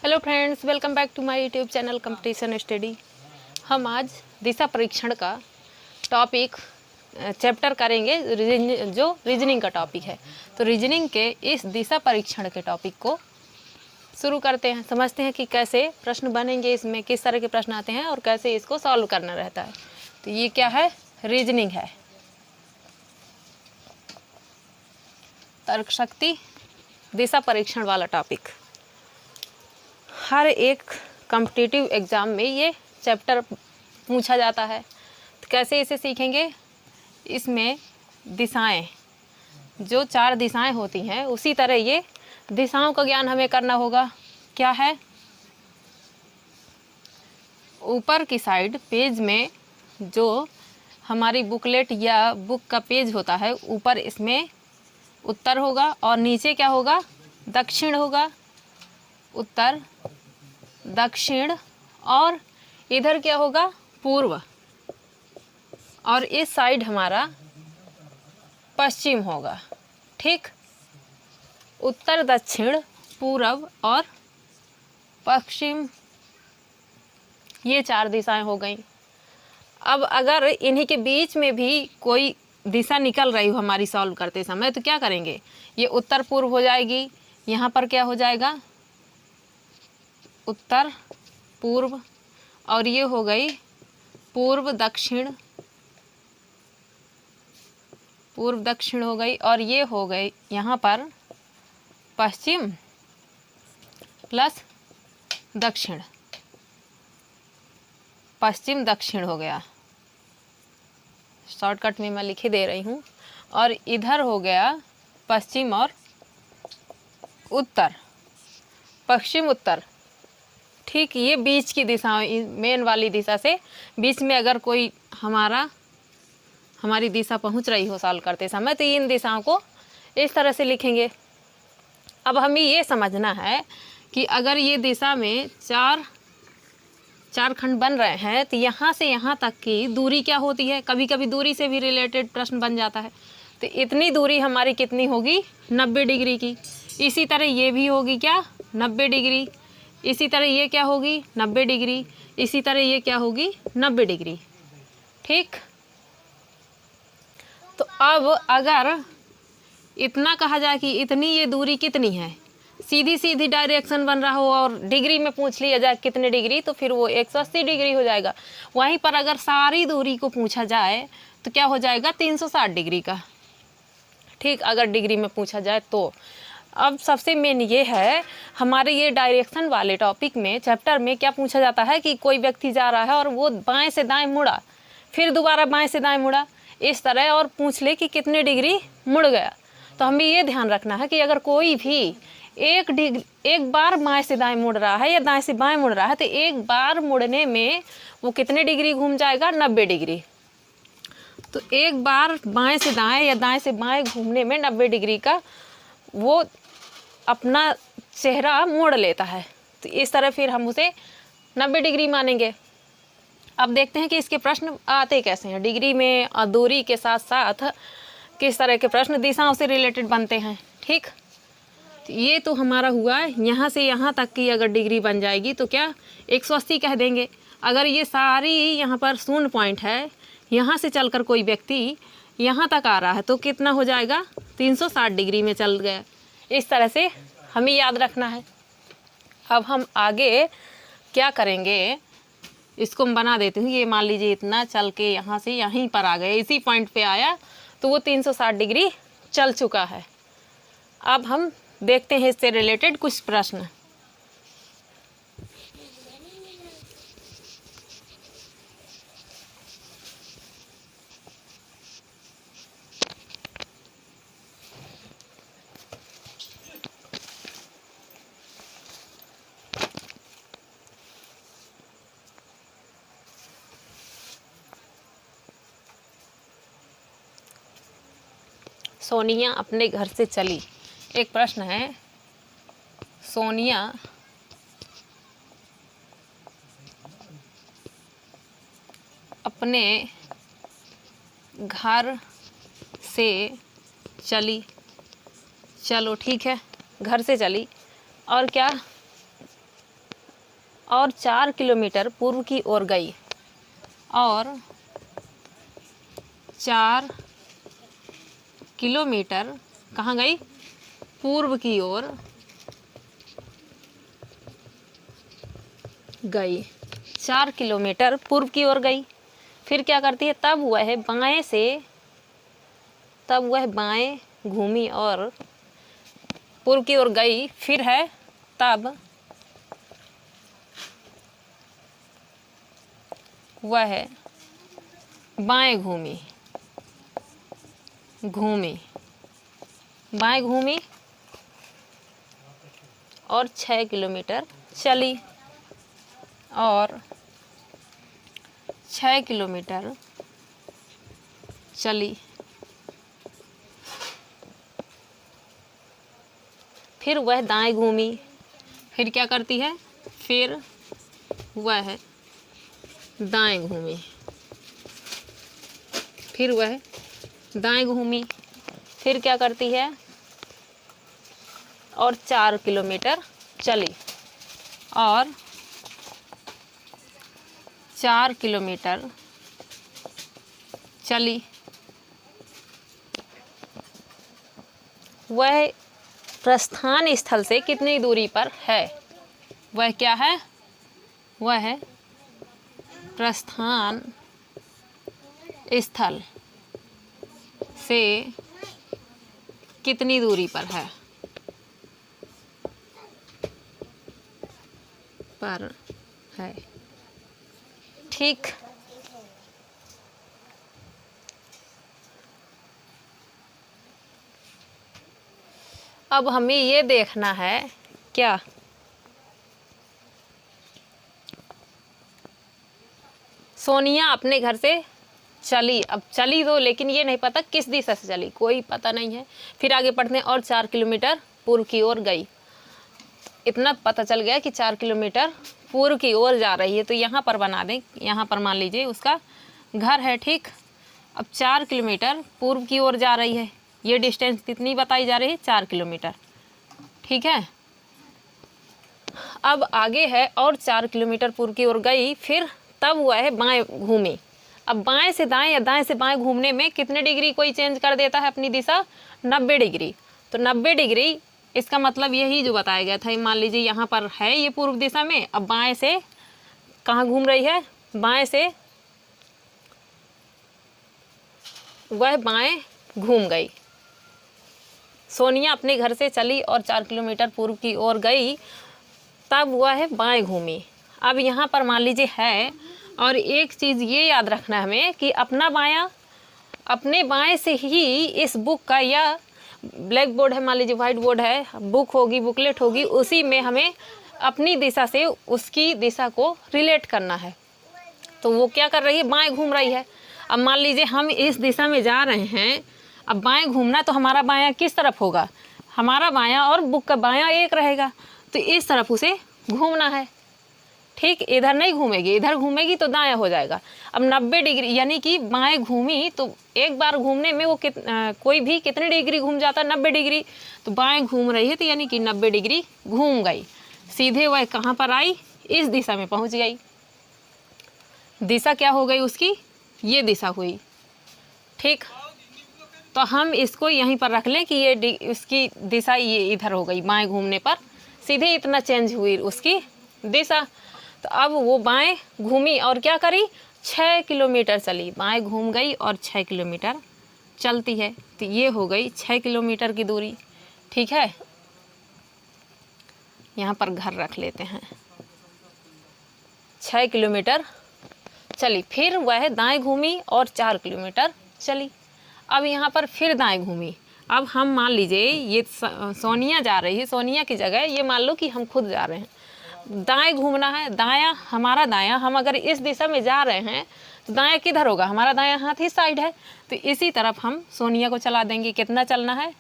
Hello friends, welcome back to my YouTube channel competition study. हम आज दिशा परीक्षण का टॉपिक चैप्टर करेंगे जो रीजनिंग का टॉपिक है। तो रीजनिंग के इस दिशा परीक्षण के टॉपिक को शुरू करते हैं, समझते हैं कि कैसे प्रश्न बनेंगे, इसमें किस तरह के प्रश्न आते हैं और कैसे इसको सॉल्व करना रहता है। तो ये क्या है? रीजनिंग है, तर्क शक्ति दिशा परीक्षण वाला टॉपिक। हर एक कॉम्पिटिटिव एग्ज़ाम में ये चैप्टर पूछा जाता है। तो कैसे इसे सीखेंगे? इसमें दिशाएं, जो 4 दिशाएं होती हैं, उसी तरह ये दिशाओं का ज्ञान हमें करना होगा। क्या है? ऊपर की साइड पेज में जो हमारी बुकलेट या बुक का पेज होता है, ऊपर इसमें उत्तर होगा और नीचे क्या होगा? दक्षिण होगा। उत्तर, दक्षिण, और इधर क्या होगा? पूर्व, और इस साइड हमारा पश्चिम होगा। ठीक, उत्तर, दक्षिण, पूर्व और पश्चिम, ये 4 दिशाएं हो गई। अब अगर इन्हीं के बीच में भी कोई दिशा निकल रही हो हमारी सॉल्व करते समय, तो क्या करेंगे? ये उत्तर पूर्व हो जाएगी। यहाँ पर क्या हो जाएगा? उत्तर पूर्व, और ये हो गई पूर्व दक्षिण, पूर्व दक्षिण हो गई, और ये हो गई यहाँ पर पश्चिम प्लस दक्षिण, पश्चिम दक्षिण हो गया। शॉर्टकट में मैं लिख दे रही हूँ। और इधर हो गया पश्चिम और उत्तर, पश्चिम उत्तर। ठीक, ये बीच की दिशा, मेन वाली दिशा से बीच में अगर कोई हमारी दिशा पहुंच रही हो सॉल्व करते समय, तो इन दिशाओं को इस तरह से लिखेंगे। अब हमें ये समझना है कि अगर ये दिशा में चार खंड बन रहे हैं, तो यहाँ से यहाँ तक की दूरी क्या होती है? कभी कभी दूरी से भी रिलेटेड प्रश्न बन जाता है। तो इतनी दूरी हमारी कितनी होगी? 90 डिग्री की। इसी तरह ये भी होगी क्या? 90 डिग्री। इसी तरह ये क्या होगी? 90 डिग्री। इसी तरह ये क्या होगी? 90 डिग्री। ठीक, तो अब अगर इतना कहा जाए कि इतनी ये दूरी कितनी है, सीधी सीधी डायरेक्शन बन रहा हो और डिग्री में पूछ लिया जाए कितने डिग्री, तो फिर वो 180 डिग्री हो जाएगा। वहीं पर अगर सारी दूरी को पूछा जाए तो क्या हो जाएगा? 360 डिग्री का। ठीक, अगर डिग्री में पूछा जाए तो। अब सबसे मेन ये है, हमारे ये डायरेक्शन वाले टॉपिक में, चैप्टर में क्या पूछा जाता है कि कोई व्यक्ति जा रहा है और वो बाएं से दाएं मुड़ा, फिर दोबारा बाएं से दाएं मुड़ा, इस तरह, और पूछ ले कि कितने डिग्री मुड़ गया। तो हमें ये ध्यान रखना है कि अगर कोई भी एक बार बाएं से दाएं मुड़ रहा है या दाएं से बाएं मुड़ रहा है, तो एक बार मुड़ने में वो कितने डिग्री घूम जाएगा? 90 डिग्री। तो एक बार बाएं से दाएं या दाएं से बाएं घूमने में 90 डिग्री का वो अपना चेहरा मोड़ लेता है। तो इस तरह फिर हम उसे 90 डिग्री मानेंगे। अब देखते हैं कि इसके प्रश्न आते कैसे हैं। डिग्री में और दूरी के साथ साथ किस तरह के प्रश्न दिशाओं से रिलेटेड बनते हैं। ठीक, तो ये तो हमारा हुआ यहाँ से यहाँ तक की अगर डिग्री बन जाएगी तो क्या 180 कह देंगे। अगर ये सारी यहाँ पर 0 पॉइंट है, यहाँ से चलकर कोई व्यक्ति यहाँ तक आ रहा है, तो कितना हो जाएगा? 360 डिग्री में चल गया। इस तरह से हमें याद रखना है। अब हम आगे क्या करेंगे, इसको हम बना देते हैं। ये मान लीजिए इतना चल के यहाँ से यहीं पर आ गए, इसी पॉइंट पे आया, तो वो 360 डिग्री चल चुका है। अब हम देखते हैं इससे रिलेटेड कुछ प्रश्न। सोनिया अपने घर से चली। एक प्रश्न है, सोनिया अपने घर से चली। चलो ठीक है, घर से चली और क्या और 4 किलोमीटर पूर्व की ओर गई, और 4 किलोमीटर कहाँ गई? पूर्व की ओर गई, 4 किलोमीटर पूर्व की ओर गई। फिर क्या करती है? तब वह बाएं घूमी और पूर्व की ओर गई। फिर है तब वह बाएं घूमी, बाएं घूमी और 6 किलोमीटर चली, और 6 किलोमीटर चली। फिर वह दाएं घूमी। फिर क्या करती है? फिर वह दाएं घूमी, फिर वह दाएं घूमी। फिर क्या करती है? और 4 किलोमीटर चली, और 4 किलोमीटर चली। वह प्रस्थान स्थल से कितनी दूरी पर है? वह क्या है? वह प्रस्थान स्थल से कितनी दूरी पर है? पर है। ठीक। अब हमें ये देखना है क्या? सोनिया अपने घर से चली। अब चली तो, लेकिन ये नहीं पता किस दिशा से चली, कोई पता नहीं है। फिर आगे पढ़ते हैं। और 4 किलोमीटर पूर्व की ओर गई। इतना पता चल गया कि 4 किलोमीटर पूर्व की ओर जा रही है। तो यहाँ पर बना दें, यहाँ पर मान लीजिए उसका घर है। ठीक। अब 4 किलोमीटर पूर्व की ओर जा रही है। ये डिस्टेंस कितनी बताई जा रही है? 4 किलोमीटर। ठीक है। अब आगे है और 4 किलोमीटर पूर्व की ओर गई। फिर तब वह बाएं घूमी। अब बाएं से दाएं या दाएं से बाएं घूमने में कितने डिग्री कोई चेंज कर देता है अपनी दिशा? 90 डिग्री। तो 90 डिग्री, इसका मतलब यही जो बताया गया था। मान लीजिए यहाँ पर है ये पूर्व दिशा में। अब बाएं से कहाँ घूम रही है? बाएं से वह बाएं घूम गई। सोनिया अपने घर से चली और 4 किलोमीटर पूर्व की ओर गई, तब वह बाएं घूमी। अब यहाँ पर मान लीजिए है, और एक चीज़ ये याद रखना हमें कि अपना बायां, अपने बाएं से ही इस बुक का, या ब्लैक बोर्ड है, मान लीजिए वाइट बोर्ड है, बुक होगी, बुकलेट होगी, उसी में हमें अपनी दिशा से उसकी दिशा को रिलेट करना है। तो वो क्या कर रही है? बाएं घूम रही है। अब मान लीजिए हम इस दिशा में जा रहे हैं। अब बाएं घूमना, तो हमारा बायां किस तरफ होगा? हमारा बायां और बुक का बायां एक रहेगा, तो इस तरफ उसे घूमना है। ठीक। इधर नहीं घूमेगी, इधर घूमेगी तो दायां हो जाएगा। अब 90 डिग्री, यानी कि बाएं घूमी तो एक बार घूमने में वो कोई भी कितने डिग्री घूम जाता है? 90 डिग्री। तो बाएं घूम रही है, तो यानी कि 90 डिग्री घूम गई। सीधे वह कहाँ पर आई? इस दिशा में पहुँच गई। दिशा क्या हो गई उसकी? ये दिशा हुई। ठीक। तो हम इसको यहीं पर रख लें कि ये उसकी दिशा ये इधर हो गई। बाएं घूमने पर सीधे इतना चेंज हुई उसकी दिशा। तो अब वो बाएं घूमी और क्या करी? 6 किलोमीटर चली। बाएं घूम गई और 6 किलोमीटर चलती है। तो ये हो गई 6 किलोमीटर की दूरी। ठीक है। यहाँ पर घर रख लेते हैं। 6 किलोमीटर चली। फिर वह दाएं घूमी और 4 किलोमीटर चली। अब यहाँ पर फिर दाएं घूमी। अब हम मान लीजिए ये सोनिया जा रही है, सोनिया की जगह ये मान लो कि हम खुद जा रहे हैं। दाएं घूमना है। दायां, हमारा दायां, हम अगर इस दिशा में जा रहे हैं तो दायां किधर होगा? हमारा दायां हाथ ही साइड है। तो इसी तरफ हम सोनिया को चला देंगे। कितना चलना है?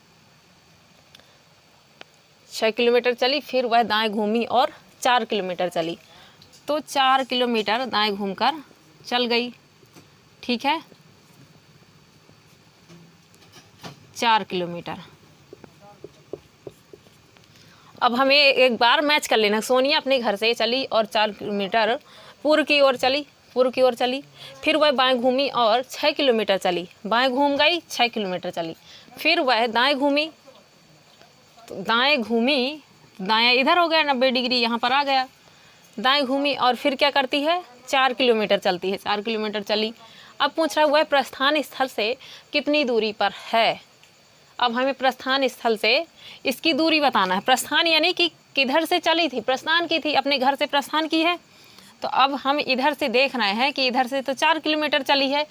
6 किलोमीटर चली। फिर वह दाएं घूमी और 4 किलोमीटर चली। तो 4 किलोमीटर दाएं घूमकर चल गई। ठीक है। 4 किलोमीटर। अब हमें एक बार मैच कर लेना। सोनिया अपने घर से चली और 4 किलोमीटर पूर्व की ओर चली, फिर वह बाएं घूमी और 6 किलोमीटर चली, बाएं घूम गई 6 किलोमीटर चली, फिर वह दाएं घूमी, तो दाएं घूमी, दाएं इधर हो गया 90 डिग्री, यहाँ पर आ गया, दाएं घूमी और फिर क्या करती है 4 किलोमीटर चलती है, 4 किलोमीटर चली। अब पूछ रहा है वह प्रस्थान स्थल से कितनी दूरी पर है। अब हमें प्रस्थान स्थल से इसकी दूरी बताना है। प्रस्थान यानी कि किधर से चली थी, प्रस्थान की थी, अपने घर से प्रस्थान की है। तो अब हम इधर से देख रहे हैं कि इधर से तो 4 किलोमीटर चली है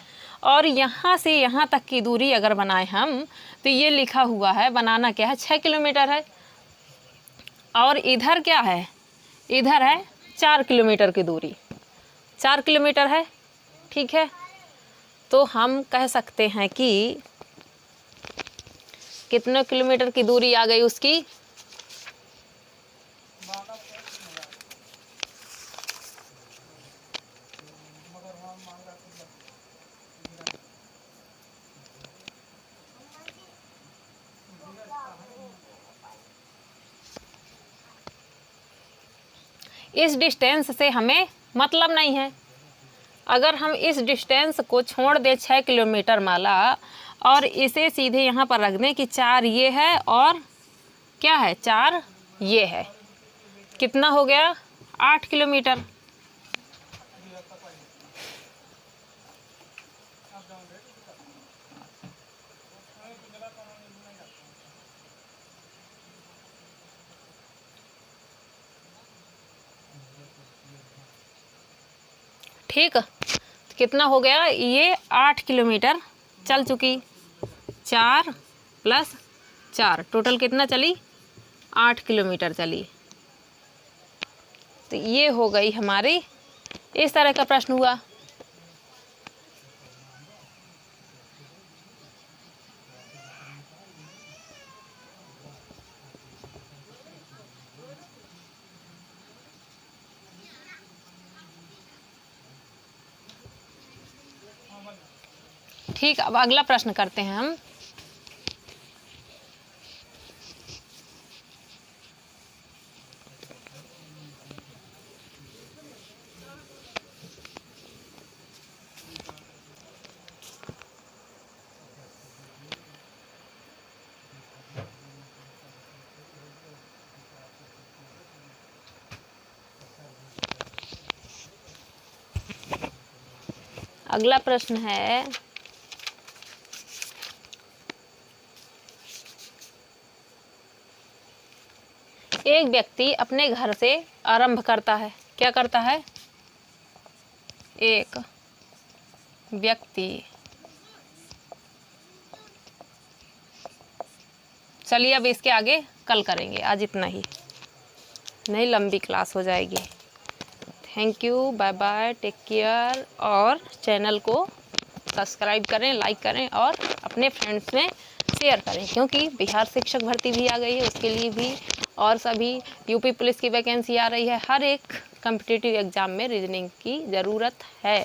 और यहाँ से यहाँ तक की दूरी अगर बनाए हम तो ये लिखा हुआ है, बनाना क्या है 6 किलोमीटर है, और इधर क्या है, इधर है 4 किलोमीटर की दूरी, 4 किलोमीटर है, ठीक है। तो हम कह सकते हैं कि कितने किलोमीटर की दूरी आ गई उसकी, इस डिस्टेंस से हमें मतलब नहीं है। अगर हम इस डिस्टेंस को छोड़ दें 6 किलोमीटर माला और इसे सीधे यहाँ पर रख दें कि 4 ये है और क्या है 4 ये है, कितना हो गया 8 किलोमीटर। ठीक, कितना हो गया, ये 8 किलोमीटर चल चुकी, 4 + 4 टोटल कितना चली 8 किलोमीटर चली। तो ये हो गई हमारी, इस तरह का प्रश्न हुआ। ठीक, अब अगला प्रश्न करते हैं हम। अगला प्रश्न है, एक व्यक्ति अपने घर से आरंभ करता है, क्या करता है, एक व्यक्ति, चलिए अब इसके आगे कल करेंगे, आज इतना ही, नहीं लंबी क्लास हो जाएगी। Thank you, bye bye, take care, और चैनल को सब्सक्राइब करें, लाइक करें और अपने फ्रेंड्स में शेयर करें, क्योंकि बिहार शिक्षक भर्ती भी आ गई है, उसके लिए भी, और सभी यूपी पुलिस की वैकेंसी आ रही है, हर एक कॉम्पिटिटिव एग्ज़ाम में रीजनिंग की ज़रूरत है।